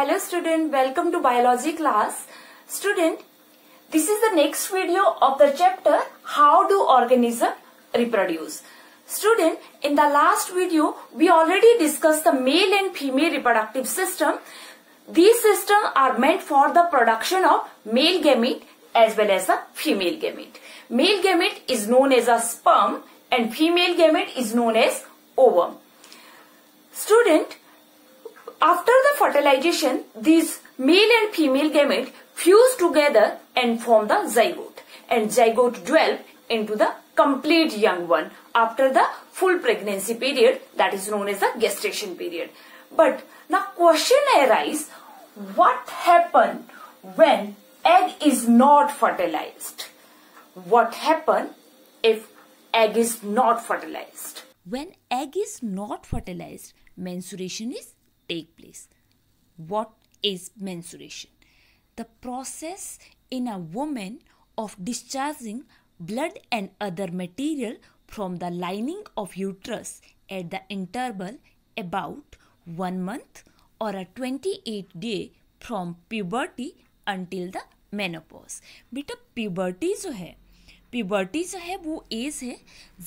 Hello student, welcome to biology class. Student, this is the next video of the chapter How do organisms reproduce. Student, in the last video we already discussed the male and female reproductive system. These systems are meant for the production of male gamete as well as the female gamete. Male gamete is known as a sperm and female gamete is known as ovum. Student, after the fertilization, these male and female gamete fuse together and form the zygote, and zygote develop into the complete young one after the full pregnancy period, that is known as the gestation period. But now question arises, what happens when egg is not fertilized? What happens if egg is not fertilized? When egg is not fertilized, menstruation is take place. What is menstruation? The process in a woman of discharging blood and other material from the lining of uterus at the interval about 1 month or a 28 day from puberty until the menopause. बेटा puberty जो है वो as है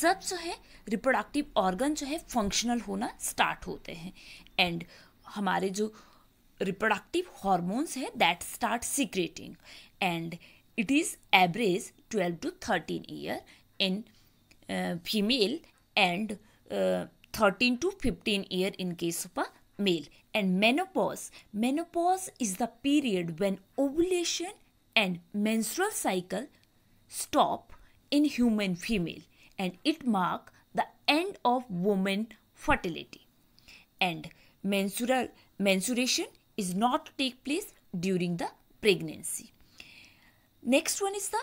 जब जो है reproductive organ जो है फंक्शनल होना स्टार्ट होते हैं एंड हमारे जो रिप्रोडक्टिव हॉर्मोन्स है that start secreting and it is average 12 to 13 year in female and 13 to 15 year in case of a male. And menopause is the period when ovulation and menstrual cycle stop in human female and it mark the end of woman fertility, and menstruation is not to take place during the pregnancy. Next one is the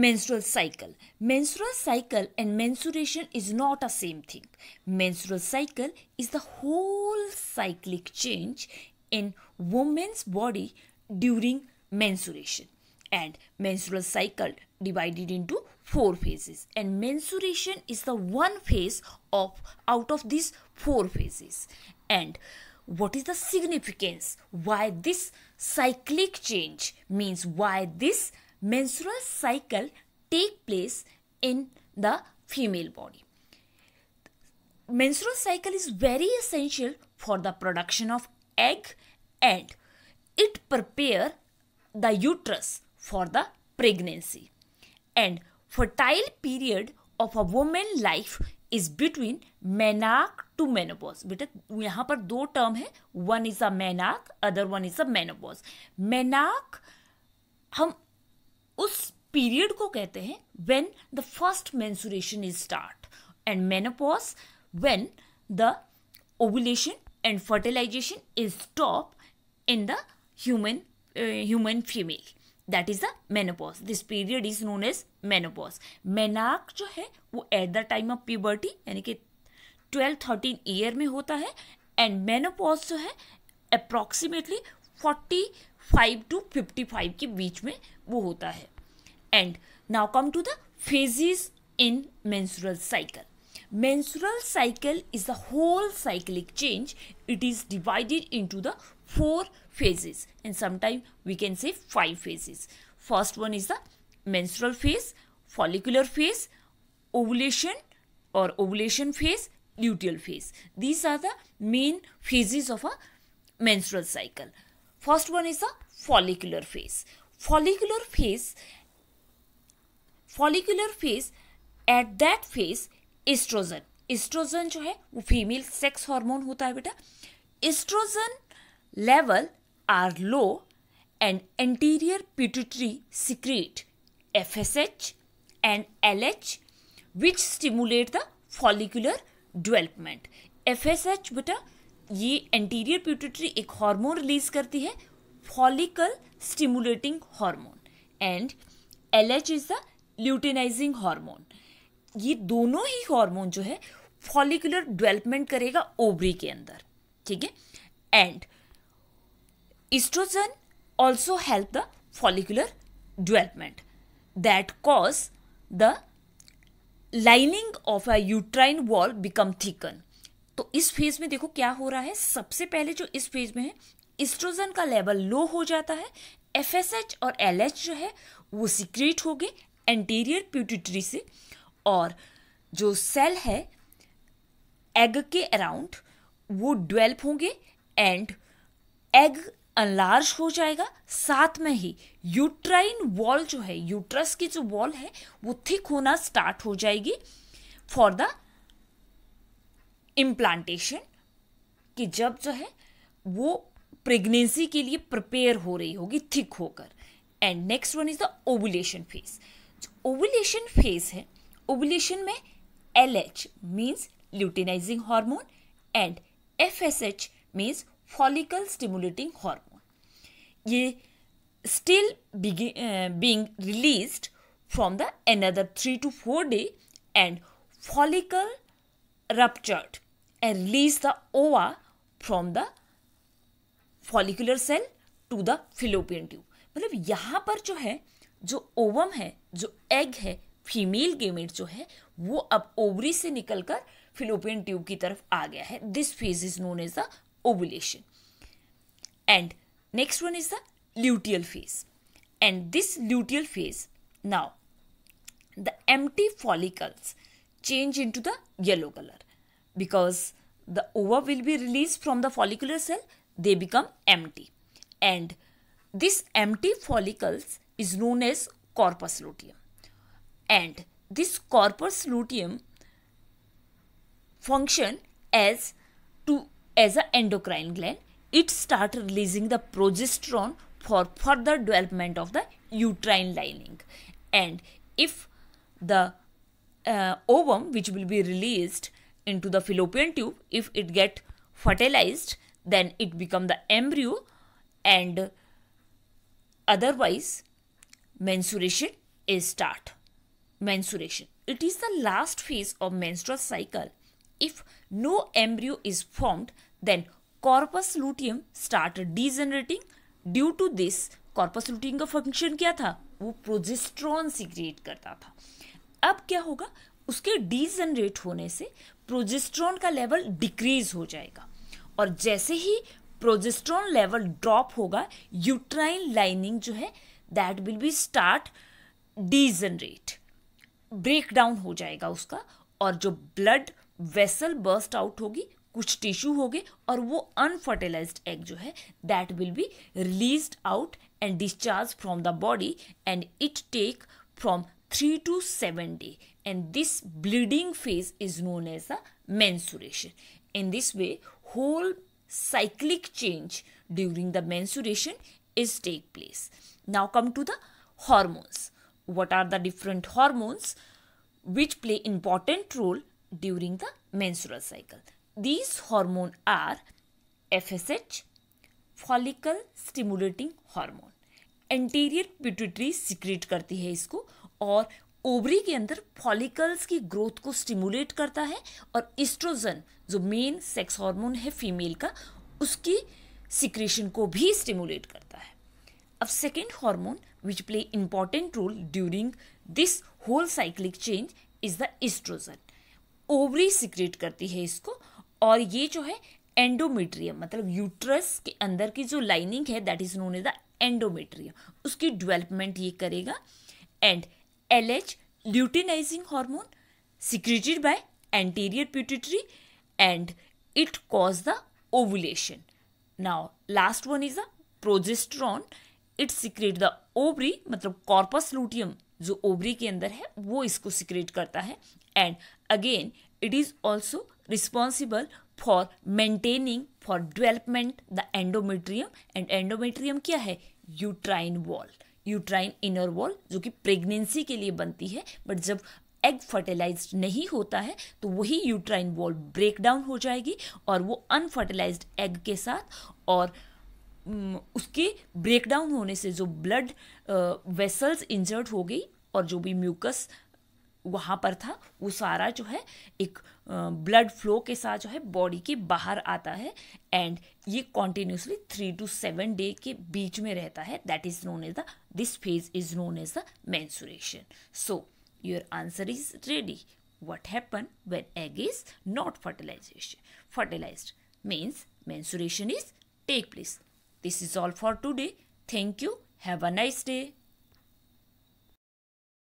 menstrual cycle. Menstrual cycle and menstruation is not a same thing. Menstrual cycle is the whole cyclic change in woman's body during menstruation, and menstrual cycle divided into 4 phases, and menstruation is the one phase out of these 4 phases. And what is the significance? Why this cyclic change means why this menstrual cycle take place in the female body? Menstrual cycle is very essential for the production of egg and it prepare the uterus for the pregnancy, and fertile period of a woman life is between menarche to menopause. बेटा यहाँ पर 2 term है, one is a menarche, other one is a menopause. menarche हम उस period को कहते हैं when the first menstruation is start, and menopause when the ovulation and fertilization is stop in the human female. That is the menopause. This period is known as menopause. menarche जो है वो at the time of puberty यानी कि 12-13 year में होता है, and menopause जो है approximately 45 to 55 के बीच में वो होता है. And now come to the phases in menstrual cycle. Menstrual cycle is the whole cyclic change. It is divided into the 4 phases, and sometimes we can say 5 phases. First one is the menstrual phase, follicular phase, ovulation or ovulation phase, luteal phase. These are the main phases of a menstrual cycle. First one is the follicular phase. Follicular phase, at that phase estrogen जो है वो female sex hormone होता है बेटा. Estrogen level are low and anterior pituitary secrete FSH and LH which stimulate the follicular development. FSH बेटा ये anterior pituitary एक hormone release करती है, follicle stimulating hormone, and LH is the luteinising hormone. ये दोनों ही हार्मोन जो है follicular development करेगा ओवरी के अंदर, ठीक है. And estrogen also help the follicular development that cause the lining of a uterine wall become thicken. तो इस फेज में देखो क्या हो रहा है, सबसे पहले जो इस फेज में है एस्ट्रोजन का लेवल लो हो जाता है, FSH और LH जो है वो सीक्रेट होंगे एंटीरियर पिट्यूटरी से, और जो सेल है एग के अराउंड वो डेवलप होंगे एंड एग अनलार्ज हो जाएगा। साथ में ही यूट्राइन वॉल जो है, यूट्रस की जो वॉल है वो थिक होना स्टार्ट हो जाएगी फॉर द इम्प्लांटेशन, कि जब जो है वो प्रेगनेंसी के लिए प्रिपेयर हो रही होगी थिक होकर। And next one is the ovulation phase. जो ओवुलेशन फेज है, ओवुलेशन में LH means luteinizing hormone and FSH means follicle stimulating hormone, ये still being released from the another 3 to 4 day, and follicle ruptured and release the ova from the follicular cell to the fallopian tube। मतलब यहाँ पर जो है, जो ovum है, जो egg है, फीमेल गेमेट जो है वो अब ओवरी से निकलकर फिलोपियन ट्यूब की तरफ आ गया है। This phase is known as the ovulation. And next one is the luteal phase, and this luteal phase, now the empty follicles change into the yellow color because the ova will be released from the follicular cell, they become empty, and this empty follicles is known as corpus luteum, and this corpus luteum function as an endocrine gland. It start releasing the progesterone for further development of the uterine lining, and if the ovum which will be released into the fallopian tube, if it get fertilized, then it become the embryo, and otherwise menstruation is start. Menstruation, it is the last phase of menstrual cycle. If no embryo is formed, then corpus luteum start degenerating. Due to this corpus luteum का function क्या था, वो progesterone secret करता था। अब क्या होगा, उसके डीजनरेट होने से प्रोजेस्ट्रॉन का लेवल डिक्रीज हो जाएगा, और जैसे ही प्रोजेस्ट्रॉन लेवल ड्रॉप होगा, यूट्राइन लाइनिंग जो है that will be start degenerate, break down हो जाएगा उसका, और जो ब्लड वेसल बर्स्ट आउट होगी, कुछ टिश्यू हो गए, और वो अनफर्टिलाइज्ड एग जो है that will be released out and discharge from the body, and it take from 3 to 7 days, and this bleeding phase is known as the menstruation. In this way, whole cyclic change during the menstruation is take place. Now come to the hormones. What are the different hormones which play important role during the menstrual cycle? These hormones are FSH, follicle stimulating hormone. Anterior pituitary secrete करती है इसको, और ovary के अंदर follicles की growth को stimulate करता है, और एस्ट्रोजन जो मेन सेक्स हार्मोन है फीमेल का, उसकी सिक्रेशन को भी स्टिमुलेट करता है। अब second hormone which play important role during this whole cyclic change is the estrogen. Ovary secrete करती है इसको, और ये जो है एंडोमेट्रियम, मतलब यूट्रस के अंदर की जो लाइनिंग है that is known as the endometrium, उसकी डेवलपमेंट ये करेगा। And LH luteinizing hormone secreted by anterior pituitary, and it cause the ovulation. Now last one is the progesterone, it secrete the ovary, मतलब corpus luteum जो ovary के अंदर है वो इसको सिक्रेट करता है, and again it is also responsible for maintaining for development the endometrium, and endometrium क्या है, uterine wall, uterine inner wall जो कि प्रेगनेंसी के लिए बनती है, बट जब एग फर्टिलाइज्ड नहीं होता है तो वही यूट्राइन वॉल ब्रेक डाउन हो जाएगी, और वो अनफर्टिलाइज्ड एग के साथ, और उसके ब्रेक डाउन होने से जो ब्लड वेसल्स इंजर्ड हो गई, और जो भी म्यूकस वहाँ पर था वो सारा जो है एक ब्लड फ्लो के साथ जो है बॉडी के बाहर आता है, एंड ये कॉन्टिन्यूसली 3 to 7 डे के बीच में रहता है, that is known as the, this phase is known as the menstruation. So your answer is ready. What happen when egg is not fertilized means menstruation is take place. This is all for today. Thank you. Have a nice day.